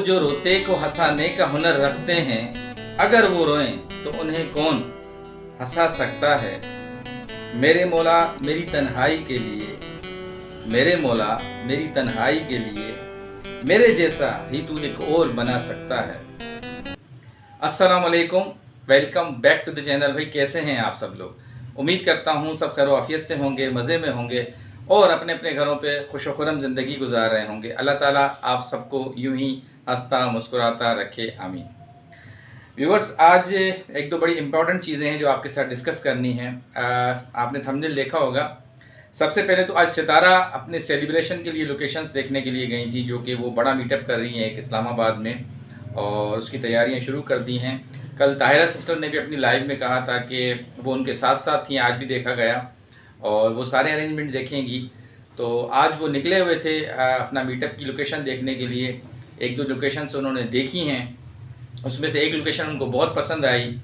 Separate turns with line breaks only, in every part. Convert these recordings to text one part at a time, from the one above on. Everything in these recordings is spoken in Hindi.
जो रोते को हंसाने का हुनर रखते हैं, अगर वो रोएं तो उन्हें कौन हंसा सकता है। मेरे मौला मेरी तन्हाई के लिए, मेरे मौला मेरी तन्हाई के लिए, मेरे जैसा ही तू एक और बना सकता है। अस्सलाम वालेकुम, welcome back to the channel. भाई कैसे हैं आप सब लोग? उम्मीद करता हूँ सब खैर आफियत से होंगे, मज़े में होंगे और अपने अपने घरों पे खुश व खुर्रम ज़िंदगी गुजार रहे होंगे। अल्लाह ताला आप सबको यूं ही हंसता मुस्कुराता रखे, आमीन। व्यूअर्स, आज एक दो बड़ी इंपॉर्टेंट चीज़ें हैं जो आपके साथ डिस्कस करनी हैं। आपने थंबनेल देखा होगा। सबसे पहले तो आज सितारा अपने सेलिब्रेशन के लिए लोकेशंस देखने के लिए गई थी, जो कि वो बड़ा मीटअप कर रही हैं एक इस्लामाबाद में, और उसकी तैयारियां शुरू कर दी हैं। कल ताहिरा सिस्टर ने भी अपनी लाइव में कहा था कि वो उनके साथ साथ थी, आज भी देखा गया और वो सारे अरेंजमेंट देखेंगी। तो आज वो निकले हुए थे अपना मीटअप की लोकेशन देखने के लिए। एक दो लोकेशंस उन्होंने देखी हैं, उसमें से एक लोकेशन उनको बहुत पसंद आई।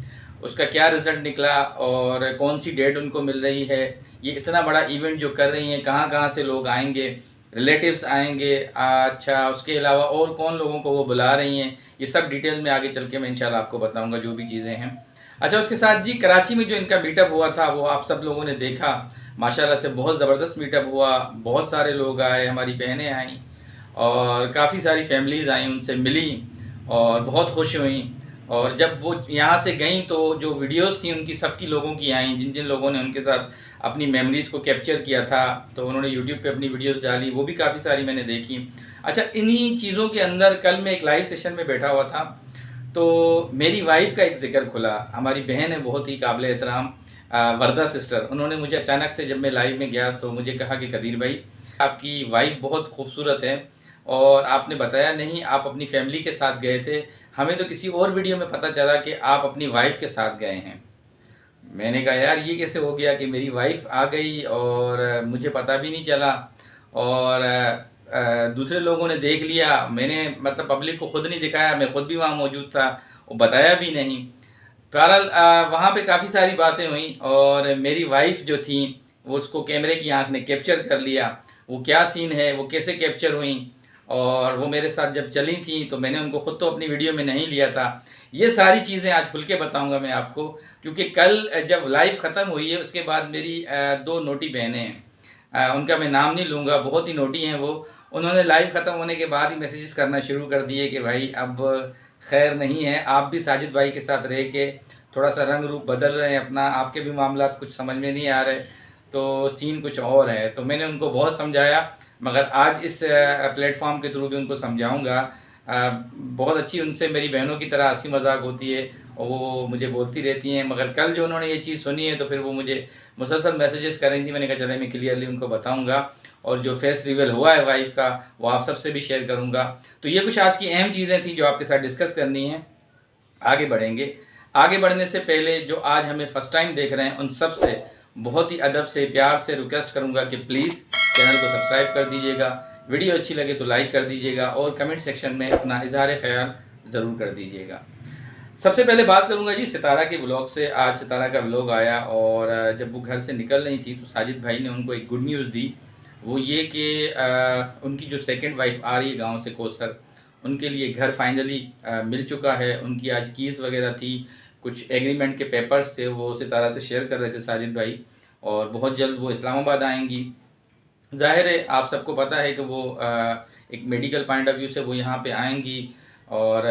उसका क्या रिज़ल्ट निकला और कौन सी डेट उनको मिल रही है, ये इतना बड़ा इवेंट जो कर रही हैं, कहाँ कहाँ से लोग आएंगे, रिलेटिव्स आएंगे, अच्छा उसके अलावा और कौन लोगों को वो बुला रही हैं, ये सब डिटेल में आगे चल के मैं इंशाल्लाह आपको बताऊंगा जो भी चीज़ें हैं। अच्छा, उसके साथ जी कराची में जो इनका मीटअप हुआ था वो आप सब लोगों ने देखा। माशाल्लाह से बहुत ज़बरदस्त मीटअप हुआ, बहुत सारे लोग आए, हमारी बहनें आईं और काफ़ी सारी फैमिलीज़ आई, उनसे मिली और बहुत खुश हुई। और जब वो यहाँ से गई तो जो वीडियोस थी उनकी सबकी लोगों की आई, जिन जिन लोगों ने उनके साथ अपनी मेमोरीज़ को कैप्चर किया था तो उन्होंने यूट्यूब पे अपनी वीडियोस डाली, वो भी काफ़ी सारी मैंने देखी। अच्छा, इन्हीं चीज़ों के अंदर कल मैं एक लाइव सेशन में बैठा हुआ था तो मेरी वाइफ का एक जिक्र खुला। हमारी बहन है बहुत ही काबिल एहतराम, वर्दा सिस्टर। उन्होंने मुझे अचानक से जब मैं लाइव में गया तो मुझे कहा कि कदीर भाई, आपकी वाइफ बहुत खूबसूरत है और आपने बताया नहीं आप अपनी फैमिली के साथ गए थे, हमें तो किसी और वीडियो में पता चला कि आप अपनी वाइफ के साथ गए हैं। मैंने कहा यार ये कैसे हो गया कि मेरी वाइफ आ गई और मुझे पता भी नहीं चला और दूसरे लोगों ने देख लिया। मैंने मतलब पब्लिक को खुद नहीं दिखाया, मैं खुद भी वहाँ मौजूद था, वो बताया भी नहीं। बहरहाल वहाँ पे काफ़ी सारी बातें हुई और मेरी वाइफ जो थी वो उसको कैमरे की आंख ने कैप्चर कर लिया। वो क्या सीन है, वो कैसे कैप्चर हुई और वो मेरे साथ जब चली थी तो मैंने उनको खुद तो अपनी वीडियो में नहीं लिया था। ये सारी चीज़ें आज खुल के बताऊँगा मैं आपको, क्योंकि कल जब लाइव ख़त्म हुई है उसके बाद मेरी दो नोटी बहनें हैं, उनका मैं नाम नहीं लूँगा, बहुत ही नोटी हैं वो। उन्होंने लाइव ख़त्म होने के बाद ही मैसेजेस करना शुरू कर दिए कि भाई अब खैर नहीं है, आप भी साजिद भाई के साथ रह के थोड़ा सा रंग रूप बदल रहे हैं अपना, आपके भी मामला कुछ समझ में नहीं आ रहे, तो सीन कुछ और है। तो मैंने उनको बहुत समझाया, मगर आज इस प्लेटफॉर्म के थ्रू भी उनको समझाऊंगा। बहुत अच्छी उनसे मेरी बहनों की तरह हंसी मजाक होती है और वो मुझे बोलती रहती हैं। मगर कल जो उन्होंने ये चीज़ सुनी है तो फिर वो मुझे मुसलसल मैसेजेस कर रही थी। मैंने कहा चले मैं क्लियरली उनको बताऊंगा और जो फेस रिवील हुआ है वाइफ का वो आप सबसे भी शेयर करूंगा। तो ये कुछ आज की अहम चीज़ें थी जो आपके साथ डिस्कस करनी है। आगे बढ़ेंगे। आगे बढ़ने से पहले जो आज हमें फर्स्ट टाइम देख रहे हैं उन सब से बहुत ही अदब से प्यार से रिक्वेस्ट करूंगा कि प्लीज़ चैनल को सब्सक्राइब कर दीजिएगा, वीडियो अच्छी लगे तो लाइक कर दीजिएगा और कमेंट सेक्शन में अपना इजहार ख्याल ज़रूर कर दीजिएगा। सबसे पहले बात करूंगा जी सितारा के व्लॉग से। आज सितारा का व्लॉग आया और जब वो घर से निकल रही थी तो साजिद भाई ने उनको एक गुड न्यूज़ दी। वो ये कि उनकी जो सेकंड वाइफ आ रही है गांव से कोसर, उनके लिए घर फाइनली मिल चुका है। उनकी आज कीज़ वगैरह थी, कुछ एग्रीमेंट के पेपर्स थे, वो सितारा से शेयर कर रहे थे साजिद भाई, और बहुत जल्द वो इस्लामाबाद आएंगी। ज़ाहिर है आप सबको पता है कि वो एक मेडिकल पॉइंट ऑफ व्यू से वो यहाँ पे आएंगी और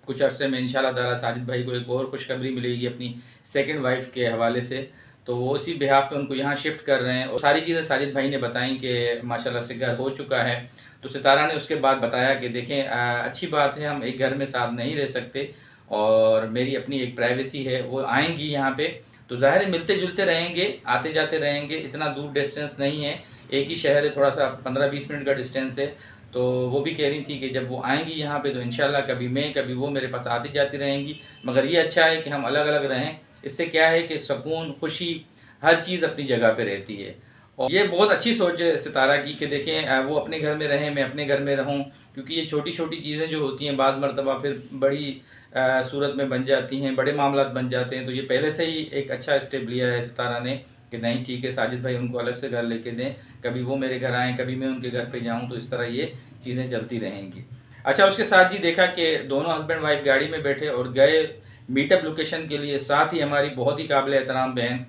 कुछ अरसे में इंशाल्लाह ताला साजिद भाई को एक और खुशखबरी मिलेगी अपनी सेकंड वाइफ के हवाले से। तो वो उसी बिहाफ पे उनको यहाँ शिफ्ट कर रहे हैं और सारी चीज़ें साजिद भाई ने बताई कि माशाल्लाह से घर हो चुका है। तो सितारा ने उसके बाद बताया कि देखें अच्छी बात है, हम एक घर में साथ नहीं रह सकते और मेरी अपनी एक प्राइवेसी है। वो आएंगी यहाँ पे तो ज़ाहिर है मिलते जुलते रहेंगे, आते जाते रहेंगे, इतना दूर डिस्टेंस नहीं है, एक ही शहर है, थोड़ा सा 15-20 मिनट का डिस्टेंस है। तो वो भी कह रही थी कि जब वो आएंगी यहाँ पे तो इंशाल्लाह कभी मैं कभी वो मेरे पास आती जाती रहेंगी। मगर ये अच्छा है कि हम अलग अलग रहें, इससे क्या है कि सुकून खुशी हर चीज़ अपनी जगह पे रहती है। और ये बहुत अच्छी सोच है सितारा की कि देखें वो अपने घर में रहें, मैं अपने घर में रहूं, क्योंकि ये छोटी छोटी चीज़ें जो होती हैं बाज़ मरतबा फिर बड़ी सूरत में बन जाती हैं, बड़े मामलात बन जाते हैं। तो ये पहले से ही एक अच्छा स्टेप लिया है सितारा ने कि नहीं ठीक है साजिद भाई उनको अलग से घर लेके दें, कभी वो मेरे घर आएँ, कभी मैं उनके घर पे जाऊँ, तो इस तरह ये चीज़ें चलती रहेंगी। अच्छा, उसके साथ जी देखा कि दोनों हस्बैंड वाइफ गाड़ी में बैठे और गए मीटअप लोकेशन के लिए। साथ ही हमारी बहुत ही काबिल एहतराम बहन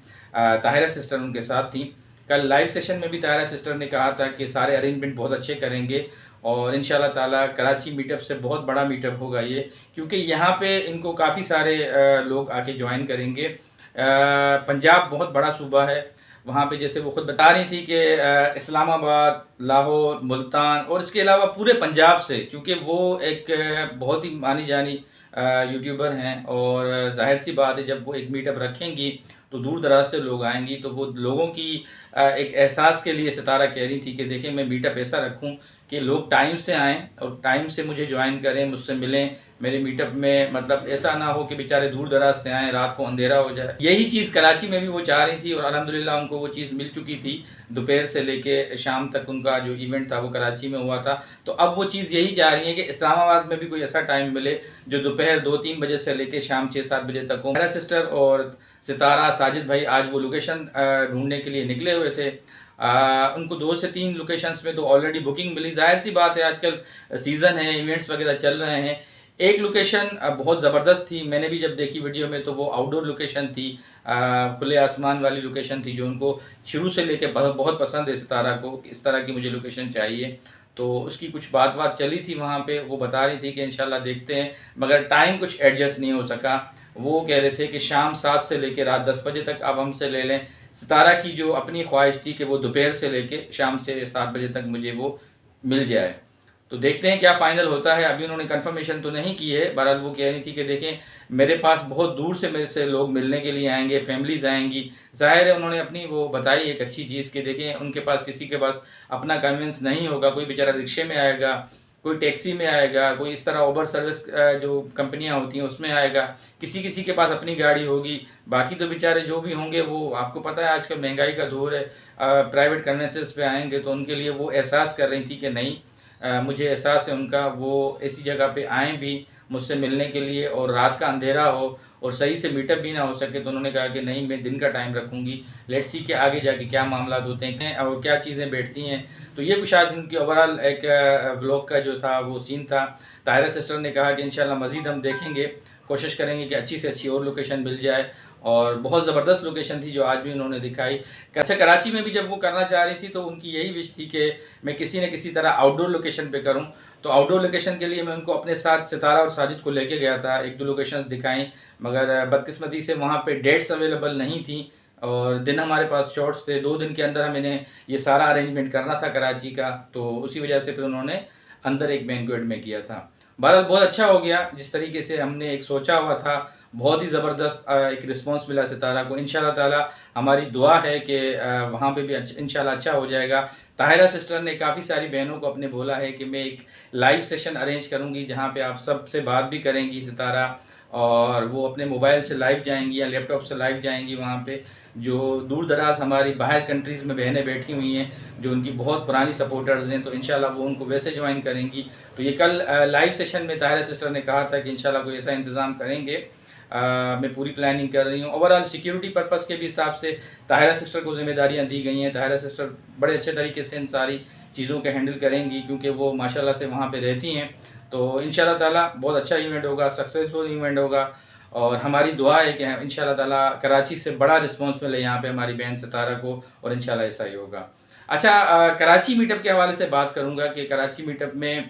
ताहिरा सिस्टर उनके साथ थी। कल लाइव सेशन में भी ताहिरा सिस्टर ने कहा था कि सारे अरेंजमेंट बहुत अच्छे करेंगे और इंशाल्लाह ताला कराची मीटअप से बहुत बड़ा मीटअप होगा ये, क्योंकि यहाँ पे इनको काफ़ी सारे लोग आके ज्वाइन करेंगे। पंजाब बहुत बड़ा सूबा है, वहाँ पे जैसे वो खुद बता रही थी कि इस्लामाबाद, लाहौर, मुल्तान और इसके अलावा पूरे पंजाब से, क्योंकि वो एक बहुत ही मानी जानी यूट्यूबर हैं और जाहिर सी बात है जब वो एक मीटअप रखेंगी तो दूर दराज से लोग आएंगी। तो वो लोगों की एक एहसास के लिए सितारा कह रही थी कि देखिए मैं मीटअप ऐसा रखूं कि लोग टाइम से आएँ और टाइम से मुझे ज्वाइन करें, मुझसे मिलें मेरे मीटअप में। मतलब ऐसा ना हो कि बेचारे दूर दराज से आएँ, रात को अंधेरा हो जाए। यही चीज़ कराची में भी वो चाह रही थी और अल्हम्दुलिल्लाह उनको वो चीज़ मिल चुकी थी। दोपहर से लेके शाम तक उनका जो इवेंट था वो कराची में हुआ था। तो अब वो चीज़ यही चाह रही है कि इस्लामाबाद में भी कोई ऐसा टाइम मिले जो दोपहर 2-3 बजे से लेके शाम 6-7 बजे तक हो। मेरा सिस्टर और सितारा, साजिद भाई आज वो लोकेशन ढूंढने के लिए निकले हुए थे। उनको 2 से 3 लोकेशंस में तो ऑलरेडी बुकिंग मिली। जाहिर सी बात है आजकल सीज़न है, इवेंट्स वगैरह चल रहे हैं। एक लोकेशन बहुत ज़बरदस्त थी, मैंने भी जब देखी वीडियो में तो वो आउटडोर लोकेशन थी, खुले आसमान वाली लोकेशन थी जो उनको शुरू से लेके बहुत पसंद है सितारा को, इस तरह की मुझे लोकेशन चाहिए। तो उसकी कुछ बात चली थी वहाँ पे, वो बता रही थी कि इंशाल्लाह देखते हैं, मगर टाइम कुछ एडजस्ट नहीं हो सका। वो कह रहे थे कि शाम 7 से लेके रात 10 बजे तक आप हमसे ले लें। सितारा की जो अपनी ख्वाहिश थी कि वो दोपहर से लेके शाम से 7 बजे तक मुझे वो मिल जाए। तो देखते हैं क्या फ़ाइनल होता है। अभी उन्होंने कंफर्मेशन तो नहीं की है। बहरहाल वो कह रही थी कि देखें मेरे पास बहुत दूर से मेरे से लोग मिलने के लिए आएंगे, फैमिलीज़ आएंगी। ज़ाहिर है उन्होंने अपनी वो बताई एक अच्छी चीज़ कि देखें उनके पास किसी के पास अपना कन्वेंस नहीं होगा, कोई बेचारा रिक्शे में आएगा, कोई टैक्सी में आएगा, कोई इस तरह ओबर सर्विस जो कंपनियां होती हैं उसमें आएगा, किसी किसी के पास अपनी गाड़ी होगी। बाकी तो बेचारे जो भी होंगे वो आपको पता है आजकल महंगाई का दौर है, प्राइवेट कन्वेंसेस पे आएंगे। तो उनके लिए वो एहसास कर रही थी कि नहीं मुझे एहसास है उनका, वो ऐसी जगह पे आएँ भी मुझसे मिलने के लिए और रात का अंधेरा हो और सही से मीटअप भी ना हो सके। तो उन्होंने कहा कि नहीं मैं दिन का टाइम रखूँगी, लेट्स सी के आगे जाके क्या मामला होते हैं और क्या चीज़ें बैठती हैं। तो ये कुछ आज इनकी ओवरऑल एक व्लॉग का जो था वो सीन था। ताहिरा सिस्टर ने कहा कि इंशाल्लाह मज़ीद हम देखेंगे, कोशिश करेंगे कि अच्छी से अच्छी और लोकेशन मिल जाए। और बहुत ज़बरदस्त लोकेशन थी जो आज भी उन्होंने दिखाई। अच्छा, कराची में भी जब वो करना चाह रही थी तो उनकी यही विश थी कि मैं किसी न किसी तरह आउटडोर लोकेशन पे करूं। तो आउटडोर लोकेशन के लिए मैं उनको अपने साथ सितारा और साजिद को लेके गया था, 1-2 लोकेशंस दिखाई, मगर बदकिस्मती से वहाँ पे डेट्स अवेलेबल नहीं थी और दिन हमारे पास शॉर्ट्स थे। 2 दिन के अंदर हमें ये सारा अरेंजमेंट करना था कराची का, तो उसी वजह से फिर उन्होंने अंदर एक बैंक्वेट में किया था। बहरहाल बहुत अच्छा हो गया, जिस तरीके से हमने एक सोचा हुआ था बहुत ही ज़बरदस्त एक रिस्पांस मिला सितारा को। इंशाल्लाह ताला हमारी दुआ है कि वहाँ पे भी इंशाल्लाह अच्छा हो जाएगा। ताहिरा सिस्टर ने काफ़ी सारी बहनों को अपने बोला है कि मैं एक लाइव सेशन अरेंज करूँगी जहाँ पे आप सबसे बात भी करेंगी सितारा, और वो अपने मोबाइल से लाइव जाएंगी या लैपटॉप से लाइव जाएंगी वहाँ पे। जो दूर दराज हमारी बाहर कंट्रीज़ में बहनें बैठी हुई हैं जो उनकी बहुत पुरानी सपोर्टर्स हैं, तो इंशाल्लाह वो उनको वैसे ज्वाइन करेंगी। तो ये कल लाइव सेशन में ताहिरा सिस्टर ने कहा था कि इंशाल्लाह कोई ऐसा इंतज़ाम करेंगे। मैं पूरी प्लानिंग कर रही हूँ। ओवरऑल सिक्योरिटी पर्पस के भी हिसाब से ताहिरा सिस्टर को जिम्मेदारियाँ दी गई हैं। ताहिरा सिस्टर बड़े अच्छे तरीके से इन सारी चीज़ों को हैंडल करेंगी क्योंकि वो माशाल्लाह से वहाँ पे रहती हैं। तो इंशाल्लाह ताला बहुत अच्छा इवेंट होगा, सक्सेसफुल इवेंट होगा और हमारी दुआ है कि इंशाल्लाह ताला कराची से बड़ा रिस्पॉन्स मिले यहाँ पे हमारी बहन सितारा को, और इंशाल्लाह ऐसा ही होगा। अच्छा, कराची मीटअप के हवाले से बात करूँगा कि कराची मीटअप में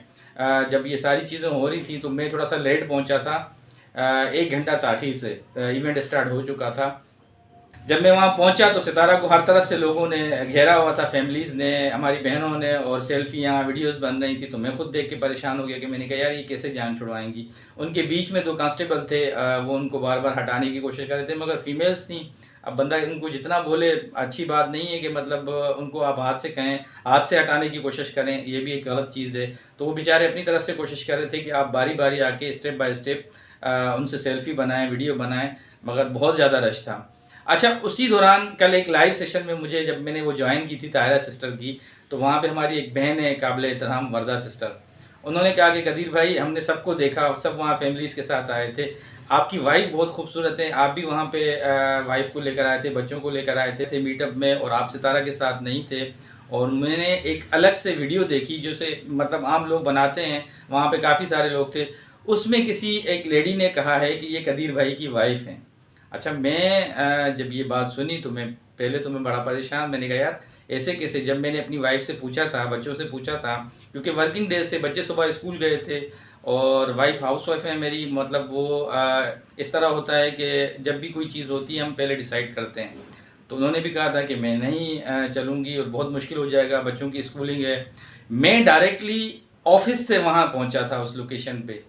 जब ये सारी चीज़ें हो रही थी तो मैं थोड़ा सा लेट पहुँचा था, 1 घंटा ताख़ीर से इवेंट स्टार्ट हो चुका था। जब मैं वहाँ पहुँचा तो सितारा को हर तरफ से लोगों ने घेरा हुआ था, फैमिलीज़ ने, हमारी बहनों ने, और सेल्फियाँ वीडियोस बन रही थी। तो मैं खुद देख के परेशान हो गया कि मैंने कहा यार ये कैसे जान छुड़वाएंगी। उनके बीच में 2 कांस्टेबल थे, वो उनको बार बार हटाने की कोशिश कर रहे थे मगर फीमेल्स थी। अब बंदा उनको जितना बोले अच्छी बात नहीं है कि मतलब उनको आप हाथ से कहें, हाथ से हटाने की कोशिश करें, ये भी एक गलत चीज़ है। तो वो बेचारे अपनी तरफ से कोशिश कर रहे थे कि आप बारी बारी आके स्टेप बाय स्टेप उनसे सेल्फ़ी बनाएं, वीडियो बनाएं, मगर बहुत ज़्यादा रश था। अच्छा, उसी दौरान कल एक लाइव सेशन में मुझे जब मैंने वो ज्वाइन की थी ताहिरा सिस्टर की, तो वहाँ पे हमारी एक बहन है काबिल एहतराम वर्दा सिस्टर, उन्होंने कहा कि कदीर भाई हमने सबको देखा, सब वहाँ फैमिलीज़ के साथ आए थे, आपकी वाइफ बहुत खूबसूरत है, आप भी वहाँ पे वाइफ को लेकर आए थे, बच्चों को लेकर आए थे मीटअप में, और आप सितारा के साथ नहीं थे। और मैंने एक अलग से वीडियो देखी जो से मतलब आम लोग बनाते हैं, वहाँ पे काफ़ी सारे लोग थे। उसमें किसी एक लेडी ने कहा है कि ये कदीर भाई की वाइफ हैं। अच्छा, मैं जब ये बात सुनी तो मैं बड़ा परेशान। मैंने कहा यार ऐसे कैसे। जब मैंने अपनी वाइफ से पूछा था, बच्चों से पूछा था, क्योंकि वर्किंग डेज थे, बच्चे सुबह स्कूल गए थे और वाइफ हाउस वाइफ है मेरी। मतलब वो इस तरह होता है कि जब भी कोई चीज़ होती है हम पहले डिसाइड करते हैं। तो उन्होंने भी कहा था कि मैं नहीं चलूँगी और बहुत मुश्किल हो जाएगा, बच्चों की स्कूलिंग है। मैं डायरेक्टली ऑफिस से वहाँ पहुँचा था उस लोकेशन पे।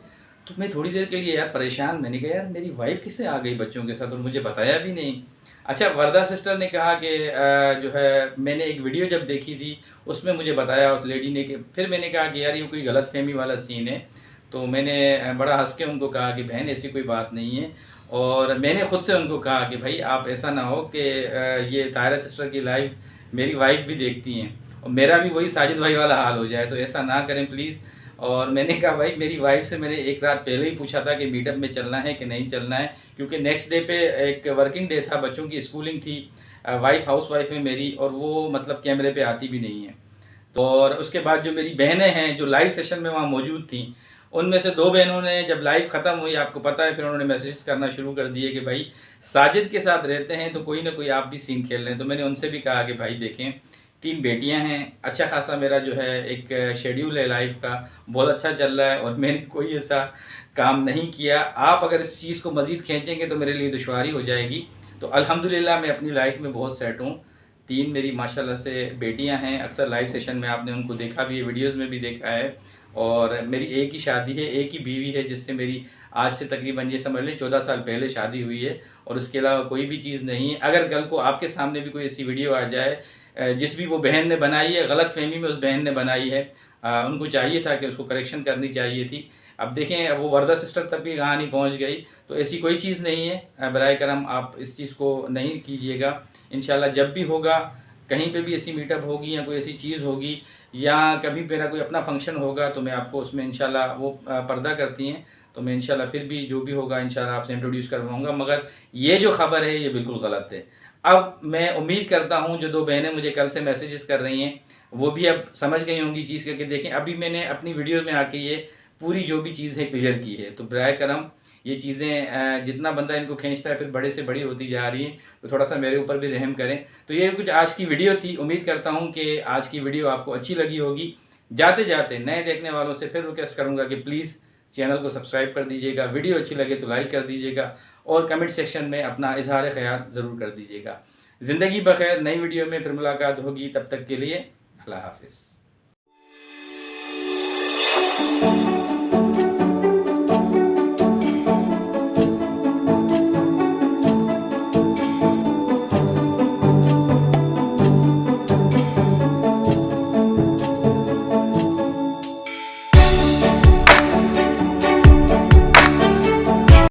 तो मैं थोड़ी देर के लिए यार परेशान। मैंने कहा यार मेरी वाइफ किससे आ गई बच्चों के साथ और मुझे बताया भी नहीं। अच्छा, वरदा सिस्टर ने कहा कि जो है मैंने एक वीडियो जब देखी थी उसमें मुझे बताया उस लेडी ने कि फिर मैंने कहा कि यार ये कोई गलत फहमी वाला सीन है। तो मैंने बड़ा हंस के उनको कहा कि बहन ऐसी कोई बात नहीं है। और मैंने ख़ुद से उनको कहा कि भाई आप ऐसा ना हो कि ये तायरा सिस्टर की लाइव मेरी वाइफ भी देखती हैं और मेरा भी वही साजिद भाई वाला हाल हो जाए, तो ऐसा ना करें प्लीज़। और मैंने कहा भाई मेरी वाइफ से मैंने एक रात पहले ही पूछा था कि मीटअप में चलना है कि नहीं चलना है, क्योंकि नेक्स्ट डे पे एक वर्किंग डे था, बच्चों की स्कूलिंग थी। वाइफ हाउस वाइफ है मेरी और वो मतलब कैमरे पे आती भी नहीं है। तो और उसके बाद जो मेरी बहनें हैं जो लाइव सेशन में वहाँ मौजूद थी, उनमें से 2 बहनों ने जब लाइव ख़त्म हुई, आपको पता है, फिर उन्होंने मैसेजेस करना शुरू कर दिए कि भाई साजिद के साथ रहते हैं तो कोई ना कोई आप भी सीन खेल रहे हैं। तो मैंने उनसे भी कहा कि भाई देखें 3 बेटियां हैं, अच्छा खासा मेरा जो है एक शेड्यूल है लाइफ का, बहुत अच्छा चल रहा है और मैंने कोई ऐसा काम नहीं किया। आप अगर इस चीज़ को मज़ीद खींचेंगे तो मेरे लिए दुश्वारी हो जाएगी। तो अल्हम्दुलिल्लाह मैं अपनी लाइफ में बहुत सेट हूँ। 3 मेरी माशाल्लाह से बेटियां हैं। अक्सर लाइव सेशन में आपने उनको देखा भी है, वीडियोस में भी देखा है। और मेरी एक ही शादी है, एक ही बीवी है जिससे मेरी आज से तकरीबन ये समझ लें 14 साल पहले शादी हुई है और उसके अलावा कोई भी चीज़ नहीं है। अगर कल को आपके सामने भी कोई ऐसी वीडियो आ जाए जिस भी वो बहन ने बनाई है, गलत फहमी में उस बहन ने बनाई है, उनको चाहिए था कि उसको करेक्शन करनी चाहिए थी। अब देखें वो वरदा सिस्टर तक भी कहानी पहुंच गई। तो ऐसी कोई चीज़ नहीं है, बराए करम आप इस चीज़ को नहीं कीजिएगा। इंशाल्लाह जब भी होगा, कहीं पे भी ऐसी मीटअप होगी या कोई ऐसी चीज़ होगी या कभी मेरा कोई अपना फंक्शन होगा तो मैं आपको उसमें इंशाल्लाह वो पर्दा करती हैं तो मैं इंशाल्लाह फिर भी जो भी होगा इंशाल्लाह आपसे इंट्रोड्यूस करवाऊँगा। मगर ये जो ख़बर है ये बिल्कुल गलत है। अब मैं उम्मीद करता हूँ जो 2 बहनें मुझे कल से मैसेजेस कर रही हैं वो भी अब समझ गई होंगी चीज़ करके। देखें अभी मैंने अपनी वीडियो में आके ये पूरी जो भी चीज़ है क्लियर की है। तो बराए करम ये चीज़ें जितना बंदा इनको खींचता है फिर बड़े से बड़ी होती जा रही हैं, तो थोड़ा सा मेरे ऊपर भी रहम करें। तो ये कुछ आज की वीडियो थी। उम्मीद करता हूँ कि आज की वीडियो आपको अच्छी लगी होगी। जाते जाते नए देखने वालों से फिर रिक्वेस्ट करूँगा कि प्लीज़ चैनल को सब्सक्राइब कर दीजिएगा, वीडियो अच्छी लगे तो लाइक कर दीजिएगा और कमेंट सेक्शन में अपना इजहार ख्याल ज़रूर कर दीजिएगा। ज़िंदगी बखैर, नई वीडियो में फिर मुलाकात होगी, तब तक के लिए अल्लाह हाफिज़।